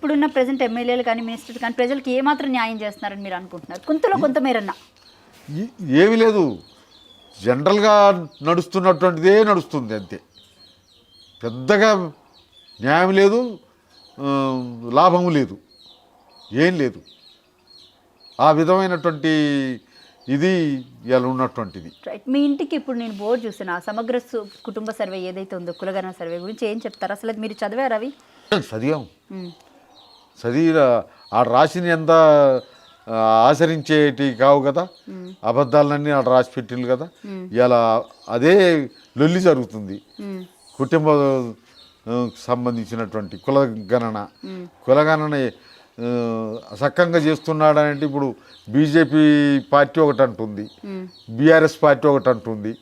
ఇప్పుడున్న ప్రెజెంట్ ఎమ్మెల్యేలు కానీ మినిస్టర్లు కానీ ప్రజలకు ఏమాత్రం న్యాయం చేస్తున్నారని మీరు అనుకుంటున్నారు? కొంతలో కొంతమేరన్నా ఏమీ లేదు, జనరల్గా నడుస్తున్నటువంటిదే నడుస్తుంది అంతే. పెద్దగా న్యాయం లేదు, లాభము లేదు, ఏం లేదు. ఆ విధమైనటువంటి ఇది ఇలా ఉన్నటువంటిది. రైట్. మీ ఇంటికి ఇప్పుడు నేను బోర్డు చూసాను, ఆ సమగ్ర కుటుంబ సర్వే ఏదైతే ఉందో కులగణన సర్వే గురించి ఏం చెప్తారు? అసలు అది మీరు చదివారు? అవి చదివి ఆ రాసిన ఎంత ఆచరించేటి కావు కదా, అబద్ధాలన్నీ ఆడ రాసి పెట్టిండ్రు కదా. ఇలా అదే లొల్లి జరుగుతుంది. కుటుంబ సంబంధించినటువంటి కులగణన సక్కంగా చేస్తున్నాడంటే ఇప్పుడు బీజేపీ పార్టీ ఒకటి అంటుంది, బీఆర్ఎస్ పార్టీ ఒకటి అంటుంది,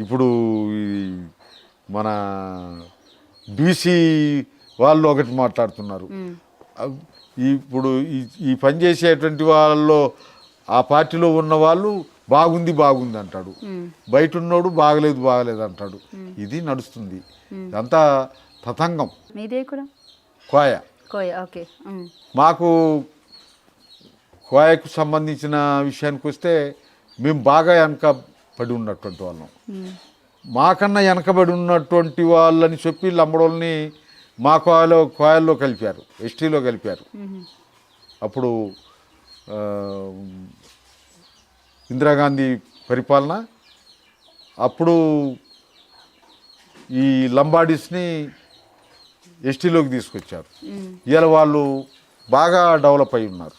ఇప్పుడు మన బీసీ వాళ్ళు ఒకటి మాట్లాడుతున్నారు. ఇప్పుడు ఈ పని చేసేటువంటి వాళ్ళలో ఆ పార్టీలో ఉన్న వాళ్ళు బాగుంది అంటాడు, బయట ఉన్నోడు బాగలేదు అంటాడు. ఇది నడుస్తుంది. అంతా తతంగం. మీదే కూడా కోయ. ఓకే. మాకు కోయకు సంబంధించిన విషయానికి వస్తే మేము బాగా వెనకబడి ఉన్నటువంటి వాళ్ళం. మాకన్నా వెనకబడి ఉన్నటువంటి వాళ్ళని చెప్పి లంబడోళ్ళని మా కోయల్లో కలిపారు, ఎస్టీలో కలిపారు. అప్పుడు ఇందిరాగాంధీ పరిపాలన అప్పుడు ఈ లంబాడీస్ని ఎస్టీలోకి తీసుకొచ్చారు. ఇవాళ వాళ్ళు బాగా డెవలప్ అయి ఉన్నారు.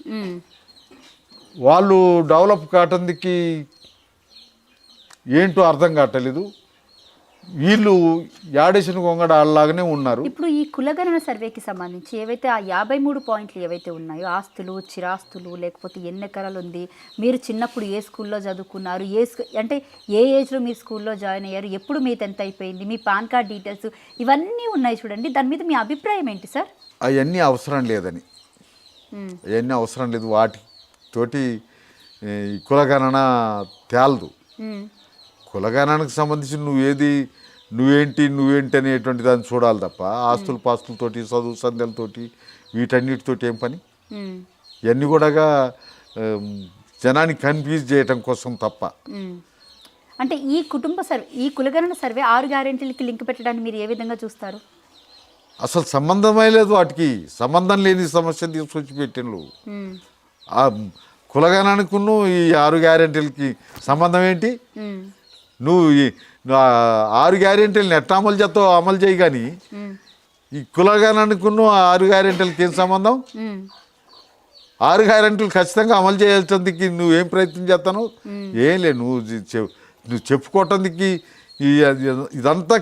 వాళ్ళు డెవలప్ కావటానికి ఏంటో అర్థం కావట్లేదు. వీళ్ళు యాడేసిన గొంగడ అలాగనే ఉన్నారు. ఇప్పుడు ఈ కులగణన సర్వేకి సంబంధించి ఏవైతే ఆ 53 పాయింట్లు ఏవైతే ఉన్నాయో, ఆస్తులు, చిరాస్తులు, లేకపోతే ఎన్ని ఎకరాలు ఉంది, మీరు చిన్నప్పుడు ఏ స్కూల్లో చదువుకున్నారు, అంటే ఏ ఏజ్లో మీరు స్కూల్లో జాయిన్ అయ్యారు, ఎప్పుడు మీ 10th అయిపోయింది, మీ పాన్ కార్డ్ డీటెయిల్స్ ఇవన్నీ ఉన్నాయి చూడండి. దాని మీద మీ అభిప్రాయం ఏంటి సార్? అవన్నీ అవసరం లేదని, అవన్నీ అవసరం లేదు. వాటితోటి కులగణన తేలదు. కులగణనకు సంబంధించి నువ్వేంటి అనేటువంటి దాన్ని చూడాలి తప్ప ఆస్తుల పాస్తులతోటి చదువు సంధ్యలతోటి వీటన్నిటితోటి ఏం పని? ఇవన్నీ కూడా జనాన్ని కన్ఫ్యూజ్ చేయటం కోసం తప్ప. అంటే ఈ కులగణన సర్వే 6 గ్యారెంటీలకి లింక్ పెట్టడానికి మీరు ఏ విధంగా చూస్తారు? అసలు సంబంధమే లేదు, వాటికి సంబంధం లేని సమస్య తీసుకొచ్చి పెట్టిండ్రు. ఆ కులగణనకును ఈ 6 గ్యారెంటీలకి సంబంధం ఏంటి? నువ్వు 6 గ్యారెంటీలను ఎట్లా అమలు చేస్తావు అమలు చేయి, కానీ ఈ కులగణనకును 6 గ్యారెంటీలకి ఏం సంబంధం? 6 గ్యారెంటీలు ఖచ్చితంగా అమలు చేయాల్సిందికి నువ్వేం ప్రయత్నం చేస్తాను? ఏం లేదు, నువ్వు చెప్పుకోవటానికి ఇదంతా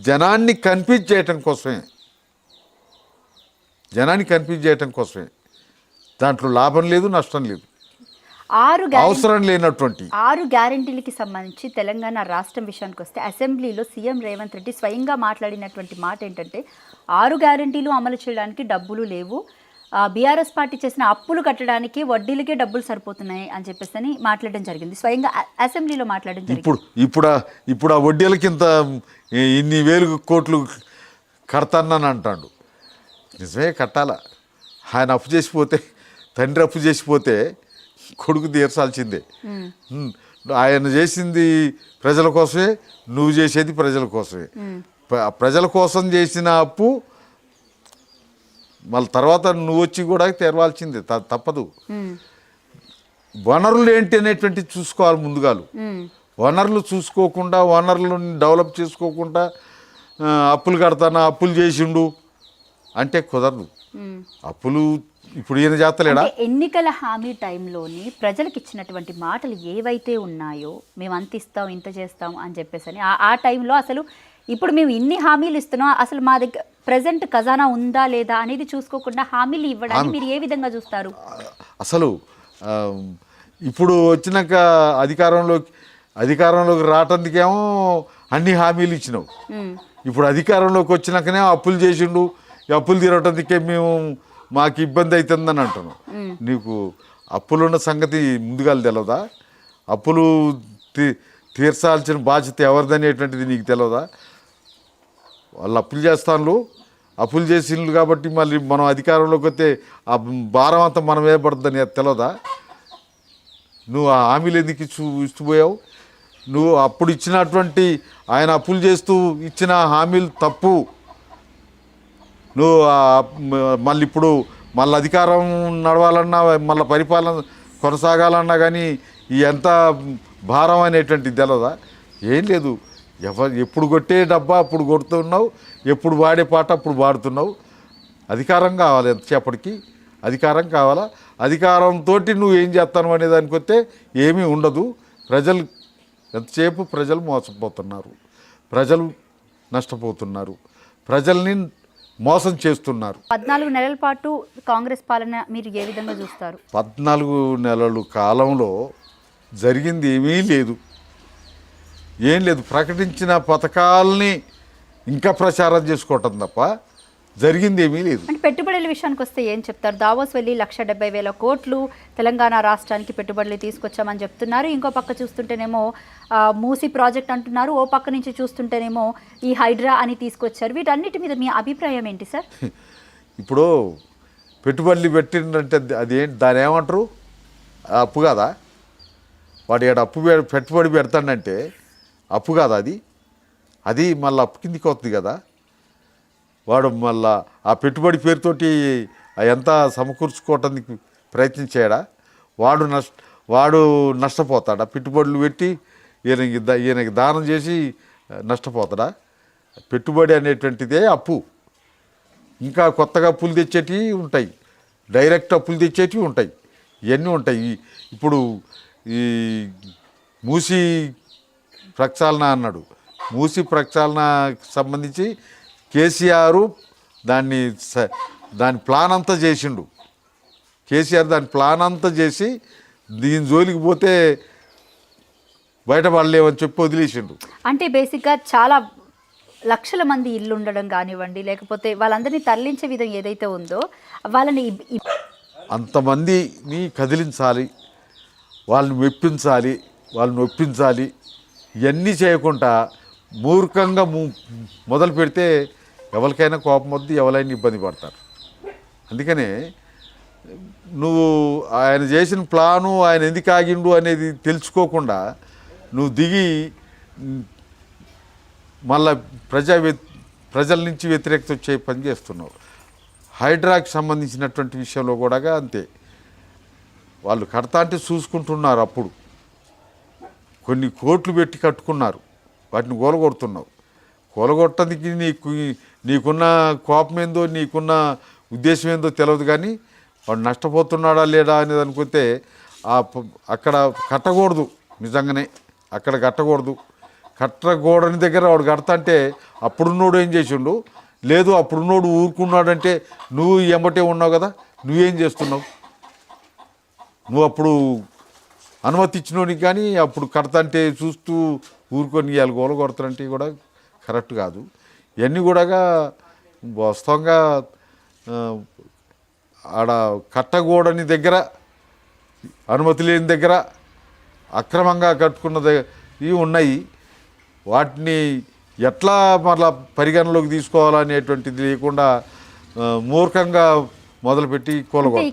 జనాన్ని కన్ఫ్యూజ్ చేయటం కోసమే. దాంట్లో లాభం లేదు, నష్టం లేదు, అవసరం లేనటువంటి 6 గ్యారెంటీలకి సంబంధించి తెలంగాణ రాష్ట్రం విషయానికి వస్తే అసెంబ్లీలో సీఎం రేవంత్ రెడ్డి స్వయంగా మాట్లాడినటువంటి మాట ఏంటంటే 6 గ్యారెంటీలు అమలు చేయడానికి డబ్బులు లేవు, బీఆర్ఎస్ పార్టీ చేసిన అప్పులు కట్టడానికి వడ్డీలకే డబ్బులు సరిపోతున్నాయి అని చెప్పేసి మాట్లాడడం జరిగింది. స్వయంగా అసెంబ్లీలో మాట్లాడడం జరిగింది. ఇప్పుడు ఆ వడ్డీలకి ఇంత ఇన్ని వేలు కోట్లు కడతానని అంటాడు. నిజమే, కట్టాల. ఆయన అప్పు చేసిపోతే, తండ్రి అప్పు చేసిపోతే కొడుకు తీర్చాల్సిందే. ఆయన చేసింది ప్రజల కోసమే, నువ్వు చేసేది ప్రజల కోసమే. ప్రజల కోసం చేసిన అప్పు మళ్ళీ తర్వాత నువ్వు వచ్చి కూడా తెరవాల్సిందే, తప్పదు. వనరులు ఏంటి అనేటువంటి చూసుకోవాలి ముందుగాలు. వనరులు చూసుకోకుండా, వనరులను డెవలప్ చేసుకోకుండా అప్పులు కడతానా, అప్పులు చేసిండు అంటే కుదరదు. అప్పులు ఇప్పుడు ఈయన చేస్తలేడా? ఎన్నికల హామీ టైంలోని ప్రజలకు ఇచ్చినటువంటి మాటలు ఏవైతే ఉన్నాయో, మేము అంత ఇస్తాం, ఇంత చేస్తాం అని చెప్పేసి ఆ టైంలో అసలు ఇప్పుడు మేము ఇన్ని హామీలు ఇస్తున్నాం, అసలు మా దగ్గర ప్రజెంట్ ఖజానా ఉందా లేదా అనేది చూసుకోకుండా హామీలు ఇవ్వడానికి మీరు ఏ విధంగా చూస్తారు? అసలు ఇప్పుడు వచ్చినాక అధికారంలోకి రావటానికేమో అన్ని హామీలు ఇచ్చినావు. ఇప్పుడు అధికారంలోకి వచ్చినాకనే అప్పులు చేసిండు, అప్పులు తీరటానికే మాకు ఇబ్బంది అవుతుందని అంటున్నావు. నీకు అప్పులున్న సంగతి ముందుగా తెలియదా? అప్పులు తీర్చాల్సిన బాధ్యత ఎవరిదనేటువంటిది నీకు తెలియదా? వాళ్ళు అప్పులు చేస్తాను, అప్పులు చేసిండ్రు కాబట్టి మళ్ళీ మనం అధికారంలోకి వస్తే ఆ భారం అంతా మనం ఏ పడుతుందని తెలియదా? నువ్వు ఆ హామీలు ఎందుకు ఇచ్చిపోయావు? నువ్వు అప్పుడు ఇచ్చినటువంటి ఆయన అప్పులు చేస్తూ ఇచ్చిన హామీలు తప్పు. నువ్వు మళ్ళీ ఇప్పుడు మళ్ళీ అధికారం నడవాలన్నా మళ్ళీ పరిపాలన కొనసాగాలన్నా కానీ ఎంత భారం అనేటువంటిది తెలదా? ఏం లేదు, ఎప్పుడు కొట్టే డబ్బా అప్పుడు కొడుతున్నావు, ఎప్పుడు వాడే పాట అప్పుడు పాడుతున్నావు. అధికారం కావాలి, ఎంతసేపటికి అధికారం కావాలా? అధికారంతో నువ్వు ఏం చేస్తాను అనే దానికి వస్తే ఏమీ ఉండదు. ప్రజలు ఎంతసేపు ప్రజలు మోసపోతున్నారు, ప్రజలు నష్టపోతున్నారు, ప్రజల్ని మోసం చేస్తున్నారు. 14 నెలల పాటు కాంగ్రెస్ పాలన మీరు ఏ విధంగా చూస్తారు? 14 నెలల కాలంలో జరిగింది ఏమీ లేదు, ఏం లేదు. ప్రకటించిన పథకాలని ఇంకా ప్రచారం చేసుకోవటం తప్ప జరిగింది ఏమీ లేదు. అంటే పెట్టుబడుల విషయానికి వస్తే ఏం చెప్తారు? దావోస్ వెళ్ళి 1,70,000 కోట్లు తెలంగాణ రాష్ట్రానికి పెట్టుబడులు తీసుకొచ్చామని చెప్తున్నారు. ఇంకో పక్క చూస్తుంటేనేమో మూసీ ప్రాజెక్ట్ అంటున్నారు, ఓ పక్క నుంచి చూస్తుంటేనేమో ఈ హైడ్రా అని తీసుకొచ్చారు. వీటన్నిటి మీద మీ అభిప్రాయం ఏంటి సార్? ఇప్పుడు పెట్టుబడులు పెట్టిందంటే అదేంటి, దాని ఏమంటారు? అప్పు కాదా? వాడు ఏడు పెట్టుబడి పెడతాడంటే అప్పు కాదా? అది మళ్ళీ అప్పు కిందికి వస్తుంది కదా. వాడు మళ్ళా ఆ పెట్టుబడి పేరుతోటి ఎంత సమకూర్చుకోవటానికి ప్రయత్నించాడా? వాడు నష్టపోతాడా? పెట్టుబడులు పెట్టి ఈయనకి దానం చేసి నష్టపోతాడా? పెట్టుబడి అనేటువంటిదే అప్పు. ఇంకా కొత్తగా అప్పులు తెచ్చేటివి ఉంటాయి, డైరెక్ట్ అప్పులు తెచ్చేటివి ఉంటాయి, ఇవన్నీ ఉంటాయి. ఇప్పుడు ఈ మూసీ ప్రక్షాళన అన్నాడు, మూసీ ప్రక్షాళనకు సంబంధించి కేసీఆర్ దాని ప్లాన్ అంతా చేసిండు. కేసీఆర్ దాని ప్లాన్ అంతా చేసి దీని జోలికి పోతే బయటపడలేమని చెప్పి వదిలేసిండు. అంటే బేసిక్గా చాలా లక్షల మంది ఇల్లు ఉండడం కానివ్వండి, లేకపోతే వాళ్ళందరినీ తరలించే విధం ఏదైతే ఉందో వాళ్ళని అంతమందిని కదిలించాలి, వాళ్ళని మెప్పించాలి, వాళ్ళని ఒప్పించాలి. ఇవన్నీ చేయకుండా మూర్ఖంగా మొదలు పెడితే ఎవరికైనా కోపం వద్దు, ఎవరైనా ఇబ్బంది పడతారు. అందుకనే నువ్వు ఆయన చేసిన ప్లాను ఆయన ఎందుకు ఆగిండు అనేది తెలుసుకోకుండా నువ్వు దిగి మళ్ళా ప్రజల నుంచి వ్యతిరేకత వచ్చే పని చేస్తున్నావు. హైడ్రాకి సంబంధించినటువంటి విషయంలో కూడా అంతే. వాళ్ళు కడతా అంటే చూసుకుంటున్నారు, అప్పుడు కొన్ని కోట్లు పెట్టి కట్టుకున్నారు, వాటిని కూలగొడుతున్నావు. కూలగొట్టడానికి నీకున్న కోపం ఏందో, నీకున్న ఉద్దేశం ఏందో తెలియదు. కానీ వాడు నష్టపోతున్నాడా లేడా అనేది అనుకుంటే అక్కడ కట్టకూడదు, నిజంగానే అక్కడ కట్టకూడదు. కట్టకూడని దగ్గర వాడు కడతా అంటే అప్పుడున్నోడు ఏం చేసిండు? లేదు, అప్పుడున్నోడు ఊరుకున్నాడంటే నువ్వు ఎంబటే ఉన్నావు కదా, నువ్వేం చేస్తున్నావు? నువ్వు అప్పుడు అనుమతి ఇచ్చినోడికి కానీ అప్పుడు కడతంటే చూస్తూ ఊరుకొని ఇవాళ గోల కొడతారంటే కూడా కరెక్ట్ కాదు. ఇవన్నీ కూడా వాస్తవంగా ఆడ కట్టగూడని దగ్గర, అనుమతి లేని దగ్గర అక్రమంగా కట్టుకున్నది ఇవి ఉన్నాయి. వాటిని ఎట్లా మళ్ళా పరిగణలోకి తీసుకోవాలనేటువంటిది లేకుండా మూర్ఖంగా మొదలుపెట్టి కూలగొడతారు.